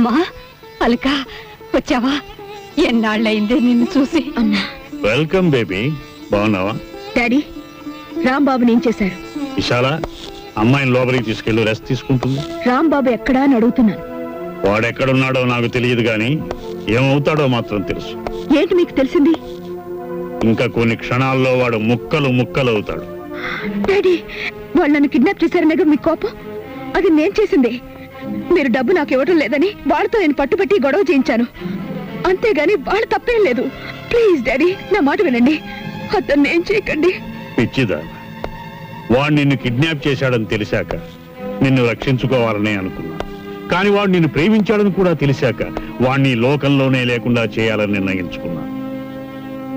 అమ్మా అలక వచ్చావా? ఎన్నాళ్ళయిందే నిన్ను చూసి. Welcome baby. బాగున్నావా? డాడీ, రాంబాబు నేను చేశారు. విశాల, అమ్మాయిని లోపలికి తీసుకెళ్ళి రెస్ట్ తీసుకుంటుంది. రాంబాబు ఎక్కడా అని అడుగుతున్నాను. వాడెక్కడున్నాడో నాకు తెలియదు గాని ఏమవుతాడో మాత్రం తెలుసు. ఏంటి మీకు తెలిసింది? ఇంకా కొన్ని క్షణాల్లో వాడు ముక్కలు ముక్కలు అవుతాడు. డాడీ, వాళ్ళు నన్ను కిడ్నాప్ చేశారనగా మీ కోపం? అది నేను చేసిందే. మీరు డబ్బు నాకు ఇవ్వడం లేదని వాళ్ళతో నేను పట్టుబట్టి గొడవ చేయించాను, అంతేగాని వాళ్ళు తప్పేం లేదు. ప్లీజ్ డాడీ, నా మాట వినండి. అతన్ని ఏం చేయకండి. పిచ్చిదా, వాడు నిన్ను కిడ్నాప్ చేశాడని తెలిసాక నిన్ను రక్షించుకోవాలనే అనుకున్నా. కానీ వాడు నిన్ను ప్రేమించాడని కూడా తెలిసాక వాడిని లోకంలోనే లేకుండా చేయాలని నిర్ణయించుకున్నా.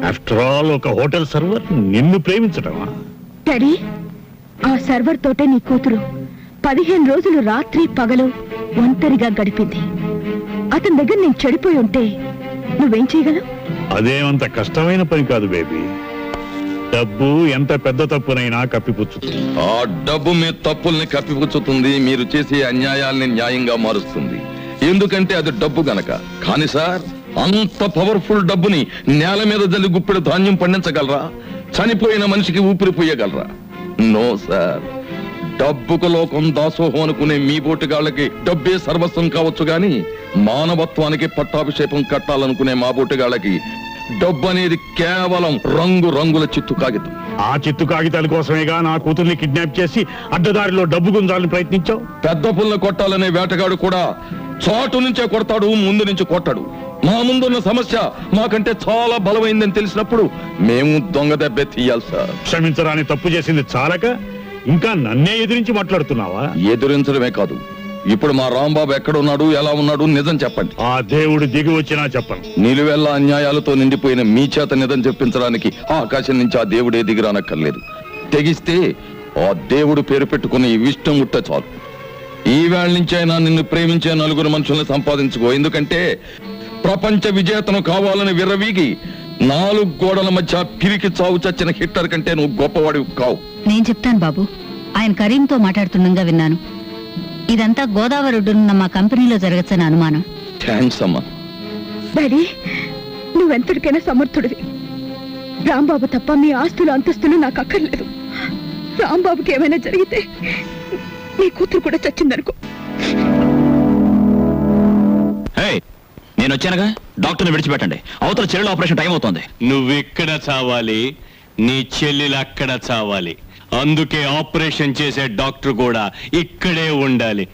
ఆఫ్టర్ ఆల్ ఒక హోటల్ సర్వర్ నిన్ను ప్రేమించడమా? డాడీ, ఆ సర్వర్ తోటే నీ కూతురు 15 రోజులు రాత్రి పగలు ఒంటరిగా గడిపింది. అతని దగ్గర నేను చెడిపోయి ఉంటే నువ్వేం చేయగలవు? అదేమంత కష్టమైన పని కాదు బేబీ. డబ్బు ఎంత పెద్ద తప్పునైనా కప్పిపుచ్చుతుంది. ఆ డబ్బు మీ తప్పుల్ని కప్పిపుచ్చుతుంది, మీరు చేసే అన్యాయాల్ని న్యాయంగా మారుస్తుంది. ఎందుకంటే అది డబ్బు గనక. కానీ సార్, అంత పవర్ఫుల్ డబ్బుని నేల మీద జల్లి గుప్పెడు ధాన్యం పండించగలరా? చనిపోయిన మనిషికి ఊపిరిపోయగలరా? No sir. డబ్బుకు లోకం దాసోహం అనుకునే మీ బోటుగాళ్ళకి డబ్బే సర్వస్వం కావచ్చు గాని మానవత్వానికి పట్టాభిషేకం కట్టాలనుకునే మా బోటుగాళ్ళకి డబ్బు అనేది కేవలం రంగుల చిత్తు కాగితం. ఆ చిత్తు కాగితాల కోసమేగా నా కూతుర్ని కిడ్నాప్ చేసి అడ్డదారిలో డబ్బు గుంజాలని ప్రయత్నించావు. పెద్ద పుల్ల కొట్టాలనే వేటగాడు కూడా చాటు నుంచే కొడతాడు, ముందు నుంచి కొట్టాడు. మా ముందున్న సమస్య మాకంటే చాలా బలమైందని తెలిసినప్పుడు మేము దొంగ దెబ్బే తీయాలి సార్. క్షమించరాని తప్పు చేసింది చాలక ఇంకా నన్నే ఎదిరించి మాట్లాడుతున్నావా? ఎదురించడమే కాదు, ఇప్పుడు మా రాంబాబు ఎక్కడున్నాడు, ఎలా ఉన్నాడు నిజం చెప్పండి. ఆ దేవుడు దిగి వచ్చినా చెప్పను. నిలువెల్లా అన్యాయాలతో నిండిపోయిన మీ చేత నిజం చెప్పించడానికి ఆకాశం నుంచి ఆ దేవుడే దిగిరానక్కర్లేదు. తెగిస్తే ఆ దేవుడు పేరు పెట్టుకుని ఇష్టం ముట్ట చాలు. ఈ వేళ నుంచైనా నిన్ను ప్రేమించే 4 మనుషుల్ని సంపాదించుకో. ఎందుకంటే ప్రపంచ విజేతను కావాలని విర్రవీగి 4 గోడల మధ్య పిరికి చావు చచ్చిన హిట్లర్ కంటే నువ్వు గొప్పవాడివి కావు. నేను చెప్తాను బాబు. ఆయన కరీంతో మాట్లాడుతుండగా విన్నాను. ఇదంతా గోదావరి ఒడ్డునున్న మా కంపెనీలో జరగచ్చని అనుమానం. థ్యాంక్స్ అమ్మా. డాడీ, నువ్వెంతటికైనా సమర్థుడివి. రాంబాబు తప్ప మీ ఆస్తులు అంతస్తులు నాకు అక్కర్లేదు. రాంబాబుకి ఏమైనా జరిగితే నీ కూతురు కూడా చచ్చిందనుకో. నేను వచ్చానుగా, డాక్టర్ని విడిచిపెట్టండి. అవతల చెల్లెలు ఆపరేషన్ టైం అవుతోంది. నువ్వెక్కడ చావాలి, నీ చెల్లెలు అక్కడ చావాలి. అందుకే ఆపరేషన్ చేసే డాక్టర్ కూడా ఇక్కడే ఉండాలి.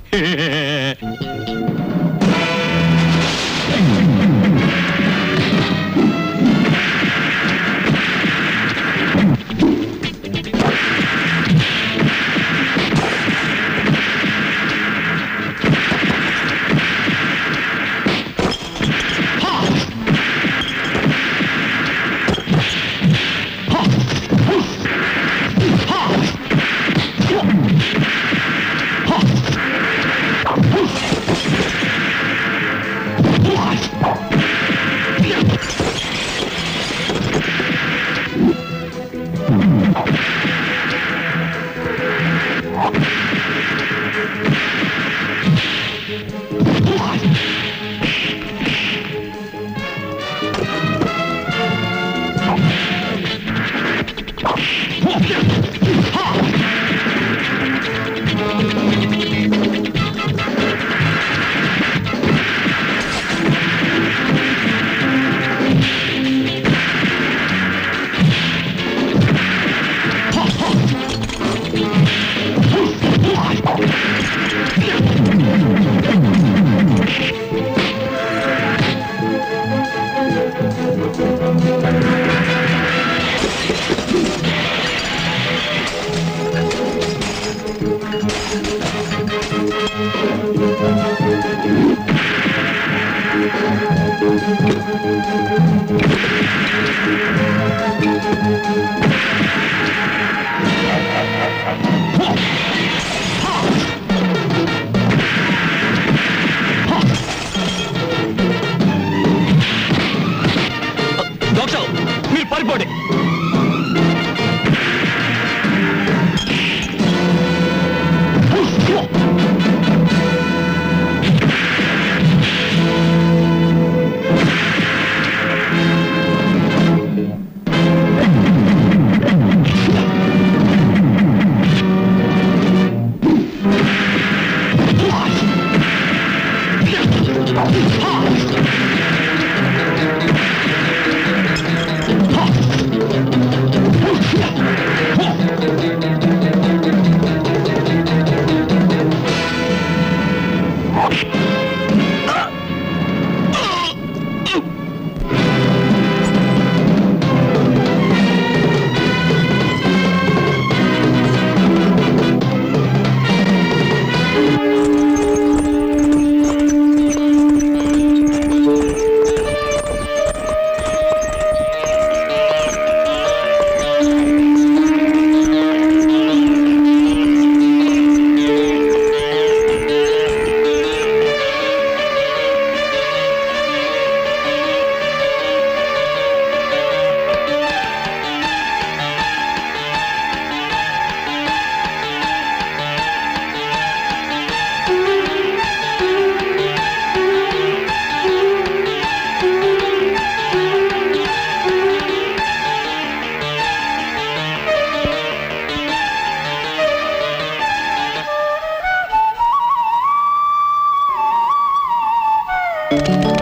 Thank you.